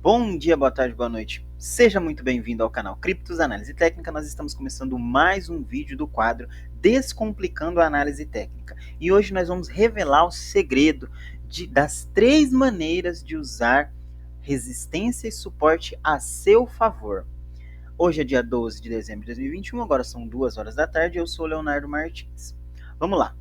Bom dia, boa tarde, boa noite. Seja muito bem-vindo ao canal Criptos Análise Técnica. Nós estamos começando mais um vídeo do quadro Descomplicando a Análise Técnica. E hoje nós vamos revelar o segredo das 3 maneiras de usar resistência e suporte a seu favor. Hoje é dia 12 de dezembro de 2021, agora são 2 horas da tarde e eu sou o Leonardo Martins. Vamos lá.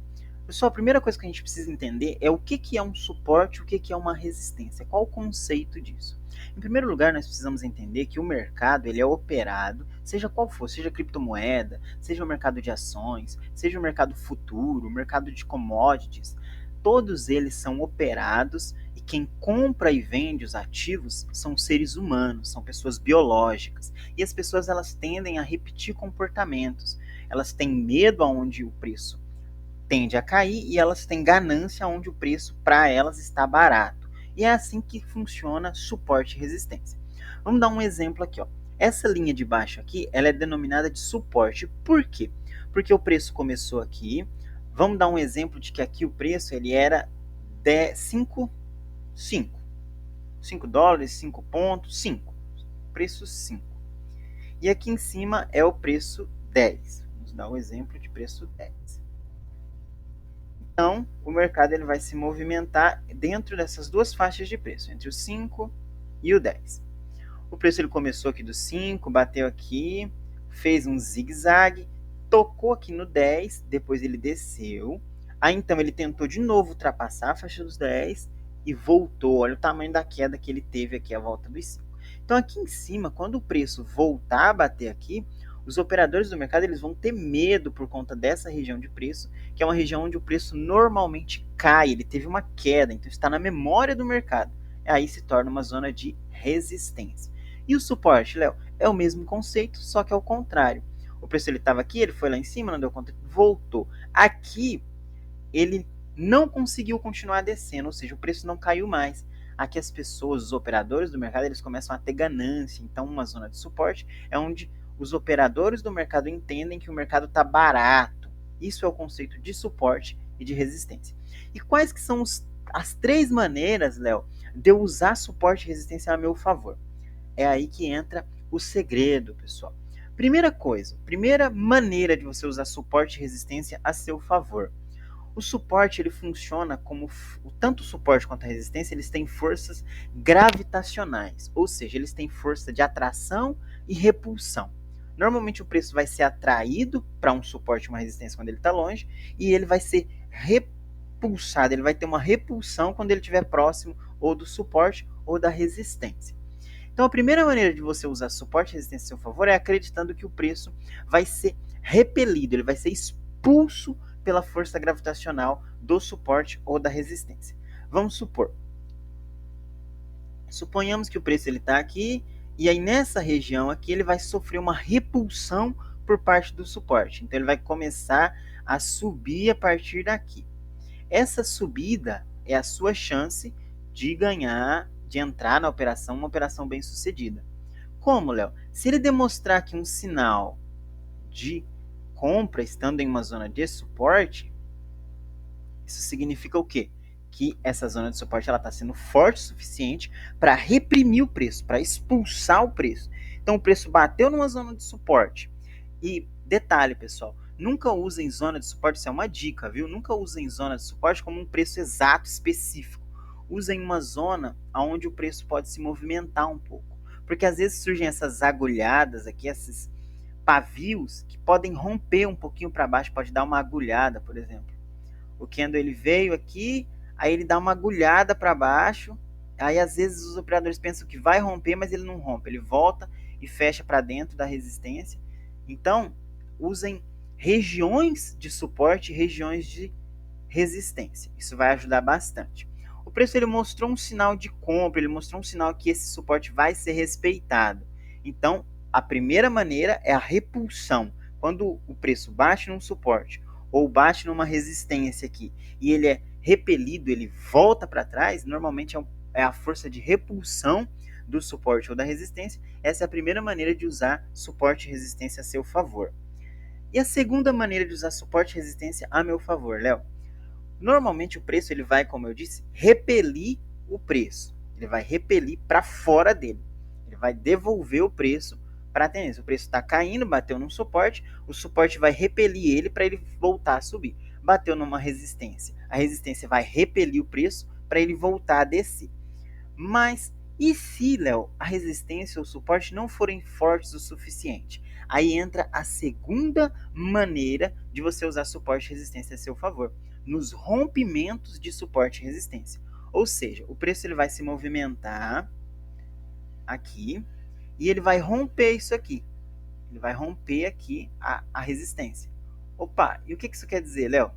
Pessoal, a primeira coisa que a gente precisa entender é o que é um suporte e o que é uma resistência. Qual o conceito disso? Em primeiro lugar, nós precisamos entender que o mercado ele é operado, seja qual for, seja criptomoeda, seja o mercado de ações, seja o mercado futuro, o mercado de commodities, todos eles são operados e quem compra e vende os ativos são seres humanos, são pessoas biológicas. E as pessoas elas tendem a repetir comportamentos. Elas têm medo aonde o preço tende a cair e elas têm ganância onde o preço para elas está barato. E é assim que funciona suporte e resistência. Vamos dar um exemplo aqui, ó. Essa linha de baixo aqui, ela é denominada de suporte. Por quê? Porque o preço começou aqui. Vamos dar um exemplo de que aqui o preço ele era de 5 dólares, 5 pontos, 5. Preço 5. E aqui em cima é o preço 10. Vamos dar um exemplo de preço 10. Então, o mercado ele vai se movimentar dentro dessas duas faixas de preço, entre o 5 e o 10. O preço ele começou aqui do 5, bateu aqui, fez um zigue-zague, tocou aqui no 10, depois ele desceu. Aí então ele tentou de novo ultrapassar a faixa dos 10 e voltou. Olha o tamanho da queda que ele teve aqui à volta dos 5. Então aqui em cima, quando o preço voltar a bater aqui, os operadores do mercado eles vão ter medo por conta dessa região de preço, que é uma região onde o preço normalmente cai, ele teve uma queda, então está na memória do mercado. Aí se torna uma zona de resistência. E o suporte, Léo, é o mesmo conceito, só que ao contrário. O preço ele estava aqui, ele foi lá em cima, não deu conta, voltou. Aqui ele não conseguiu continuar descendo, ou seja, o preço não caiu mais. Aqui as pessoas, os operadores do mercado, eles começam a ter ganância. Então, uma zona de suporte é onde os operadores do mercado entendem que o mercado está barato. Isso é o conceito de suporte e de resistência. E quais que são as 3 maneiras, Léo, de eu usar suporte e resistência a meu favor? É aí que entra o segredo, pessoal. Primeira maneira de você usar suporte e resistência a seu favor. O suporte ele funciona como tanto o suporte quanto a resistência, eles têm forças gravitacionais, ou seja, eles têm força de atração e repulsão. Normalmente o preço vai ser atraído para um suporte e uma resistência quando ele está longe, e ele vai ser repulsado, ele vai ter uma repulsão quando ele estiver próximo ou do suporte ou da resistência. Então a primeira maneira de você usar suporte e resistência a seu favor é acreditando que o preço vai ser repelido, ele vai ser expulso pela força gravitacional do suporte ou da resistência. Vamos supor. Suponhamos que o preço ele está aqui e aí nessa região aqui ele vai sofrer uma repulsão por parte do suporte. Então ele vai começar a subir a partir daqui. Essa subida é a sua chance de ganhar, de entrar na operação, uma operação bem sucedida. Como, Léo? Se ele demonstrar aqui um sinal de compra estando em uma zona de suporte, isso significa o quê? Que essa zona de suporte está sendo forte o suficiente para reprimir o preço, para expulsar o preço. Então o preço bateu numa zona de suporte. E detalhe, pessoal, nunca usem zona de suporte, isso é uma dica, viu? Nunca usem zona de suporte como um preço exato, específico. Usem uma zona onde o preço pode se movimentar um pouco. Porque às vezes surgem essas agulhadas aqui, esses pavios que podem romper um pouquinho para baixo, pode dar uma agulhada, por exemplo. O candle ele veio aqui, aí ele dá uma agulhada para baixo, aí às vezes os operadores pensam que vai romper, mas ele não rompe, ele volta e fecha para dentro da resistência. Então, usem regiões de suporte e regiões de resistência. Isso vai ajudar bastante. O preço ele mostrou um sinal de compra, ele mostrou um sinal que esse suporte vai ser respeitado. Então, a primeira maneira é a repulsão. Quando o preço bate num suporte ou bate numa resistência aqui e ele é repelido, ele volta para trás, normalmente é a força de repulsão do suporte ou da resistência. Essa é a primeira maneira de usar suporte e resistência a seu favor. E a segunda maneira de usar suporte e resistência a meu favor, Léo? Normalmente o preço ele vai, como eu disse, repelir o preço. Ele vai repelir para fora dele. Ele vai devolver o preço para a tendência. O preço está caindo, bateu num suporte, o suporte vai repelir ele para ele voltar a subir. Bateu numa resistência, a resistência vai repelir o preço para ele voltar a descer. Mas e se, Léo, a resistência ou o suporte não forem fortes o suficiente? Aí entra a segunda maneira de você usar suporte e resistência a seu favor, nos rompimentos de suporte e resistência. Ou seja, o preço ele vai se movimentar aqui e ele vai romper isso aqui. Ele vai romper aqui a resistência. Opa, e o que isso quer dizer, Léo?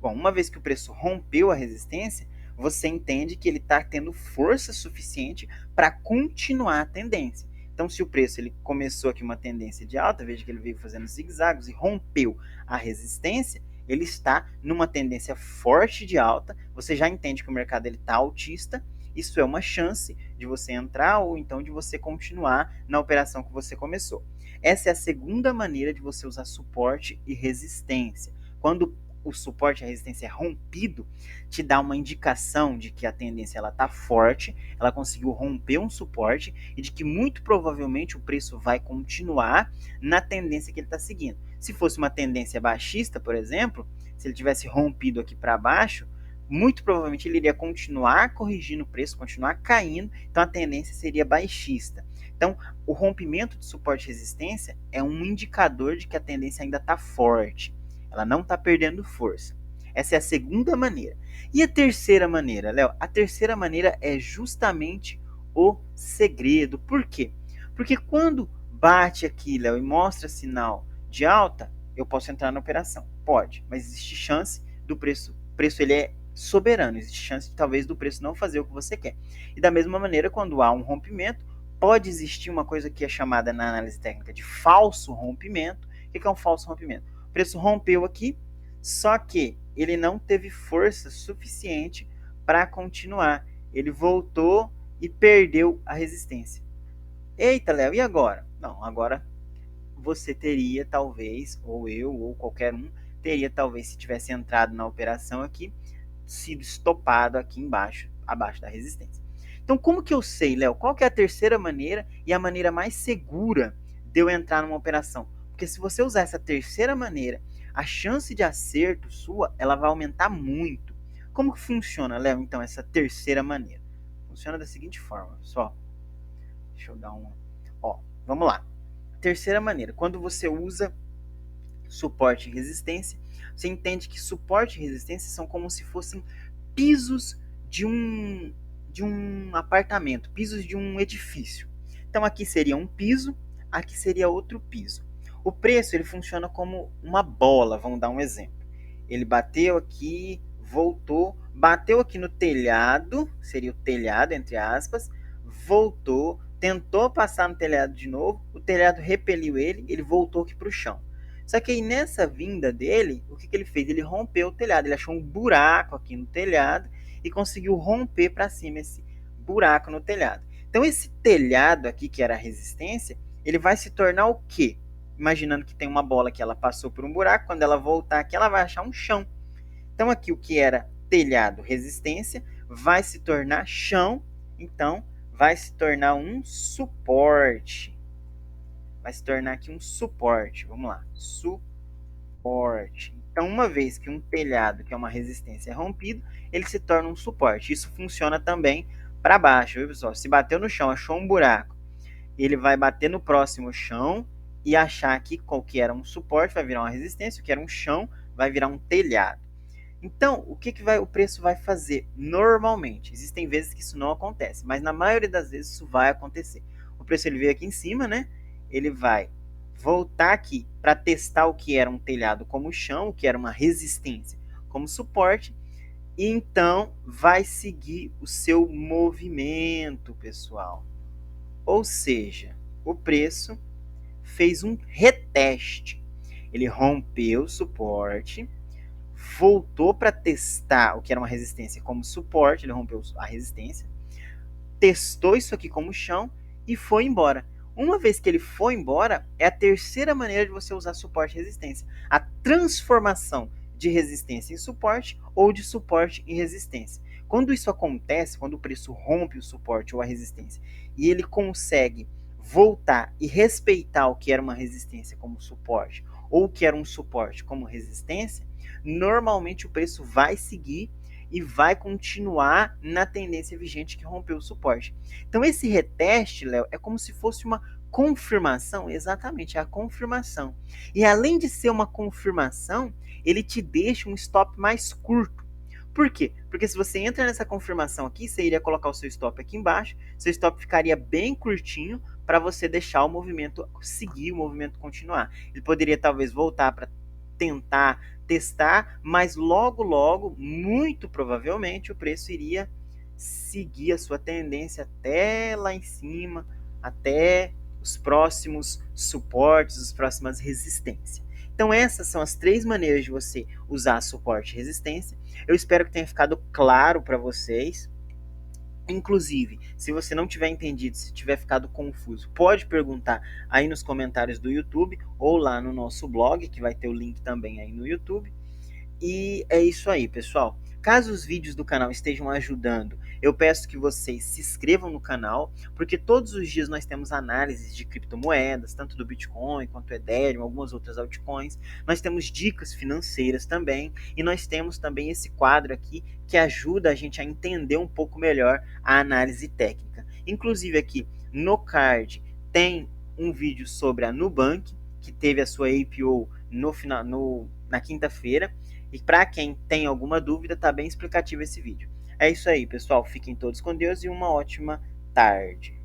Bom, uma vez que o preço rompeu a resistência, você entende que ele está tendo força suficiente para continuar a tendência. Então, se o preço ele começou aqui uma tendência de alta, veja que ele veio fazendo zigue-zagos e rompeu a resistência, ele está numa tendência forte de alta, você já entende que o mercado está altista, isso é uma chance de você entrar ou então de você continuar na operação que você começou. Essa é a segunda maneira de você usar suporte e resistência. Quando o suporte e a resistência é rompido, te dá uma indicação de que a tendência está forte, ela conseguiu romper um suporte e de que muito provavelmente o preço vai continuar na tendência que ele está seguindo. Se fosse uma tendência baixista, por exemplo, se ele tivesse rompido aqui para baixo, muito provavelmente ele iria continuar corrigindo o preço, continuar caindo, então a tendência seria baixista. Então, o rompimento de suporte e resistência é um indicador de que a tendência ainda está forte. Ela não está perdendo força. Essa é a segunda maneira. E a terceira maneira, Léo? A terceira maneira é justamente o segredo. Por quê? Porque quando bate aqui, Léo, e mostra sinal de alta, eu posso entrar na operação. Pode, mas existe chance do preço. O preço ele é soberano. Existe chance, talvez, do preço não fazer o que você quer. E da mesma maneira, quando há um rompimento, pode existir uma coisa que é chamada na análise técnica de falso rompimento. O que é um falso rompimento? O preço rompeu aqui, só que ele não teve força suficiente para continuar. Ele voltou e perdeu a resistência. Eita, Léo, e agora? Não, agora você teria talvez, ou eu, ou qualquer um, teria talvez, se tivesse entrado na operação aqui, sido estopado aqui embaixo, abaixo da resistência. Então, como que eu sei, Léo, qual que é a terceira maneira e a maneira mais segura de eu entrar numa operação? Porque se você usar essa terceira maneira, a chance de acerto sua, ela vai aumentar muito. Como que funciona, Léo, então, essa terceira maneira? Funciona da seguinte forma, só. Deixa eu dar um... Ó, vamos lá. Terceira maneira, quando você usa suporte e resistência, você entende que suporte e resistência são como se fossem pisos de um apartamento, pisos de um edifício. Então aqui seria um piso, aqui seria outro piso. O preço ele funciona como uma bola, vamos dar um exemplo. Ele bateu aqui, voltou, bateu aqui no telhado, seria o telhado entre aspas, voltou, tentou passar no telhado de novo, o telhado repeliu ele, ele voltou aqui para o chão. Só que aí nessa vinda dele, o que ele fez? Ele rompeu o telhado, ele achou um buraco aqui no telhado e conseguiu romper para cima esse buraco no telhado. Então esse telhado aqui, que era a resistência, ele vai se tornar o quê? Imaginando que tem uma bola que ela passou por um buraco, quando ela voltar aqui, ela vai achar um chão. Então aqui o que era telhado, resistência, vai se tornar chão, então vai se tornar um suporte. Vai se tornar aqui um suporte. Vamos lá. Suporte. Então, uma vez que um telhado, que é uma resistência, é rompido, ele se torna um suporte. Isso funciona também para baixo, viu, pessoal? Se bateu no chão, achou um buraco, ele vai bater no próximo chão e achar aqui qual que era um suporte, vai virar uma resistência, o que era um chão, vai virar um telhado. Então, o que o preço vai fazer? Normalmente, existem vezes que isso não acontece, mas na maioria das vezes isso vai acontecer. O preço ele veio aqui em cima, né? Ele vai voltar aqui para testar o que era um telhado como chão, o que era uma resistência como suporte, e então vai seguir o seu movimento, pessoal. Ou seja, o preço fez um reteste. Ele rompeu o suporte, voltou para testar o que era uma resistência como suporte, ele rompeu a resistência, testou isso aqui como chão e foi embora. Uma vez que ele foi embora, é a terceira maneira de você usar suporte e resistência. A transformação de resistência em suporte ou de suporte em resistência. Quando isso acontece, quando o preço rompe o suporte ou a resistência, e ele consegue voltar e respeitar o que era uma resistência como suporte, ou o que era um suporte como resistência, normalmente o preço vai seguir e vai continuar na tendência vigente que rompeu o suporte. Então esse reteste, Léo, é como se fosse uma confirmação, exatamente, é a confirmação. E além de ser uma confirmação, ele te deixa um stop mais curto. Por quê? Porque se você entra nessa confirmação aqui, você iria colocar o seu stop aqui embaixo, seu stop ficaria bem curtinho para você deixar o movimento seguir, o movimento continuar. Ele poderia talvez voltar para tentar testar, mas logo, logo, muito provavelmente, o preço iria seguir a sua tendência até lá em cima, até os próximos suportes, as próximas resistências. Então essas são as 3 maneiras de você usar suporte e resistência. Eu espero que tenha ficado claro para vocês. Inclusive, se você não tiver entendido, se tiver ficado confuso, pode perguntar aí nos comentários do YouTube ou lá no nosso blog, que vai ter o link também aí no YouTube. E é isso aí, pessoal. Caso os vídeos do canal estejam ajudando, eu peço que vocês se inscrevam no canal, porque todos os dias nós temos análises de criptomoedas, tanto do Bitcoin quanto do Ethereum, algumas outras altcoins. Nós temos dicas financeiras também, e nós temos também esse quadro aqui que ajuda a gente a entender um pouco melhor a análise técnica. Inclusive aqui no card tem um vídeo sobre a Nubank, que teve a sua IPO na quinta-feira. E para quem tem alguma dúvida, tá bem explicativo esse vídeo. É isso aí, pessoal. Fiquem todos com Deus e uma ótima tarde.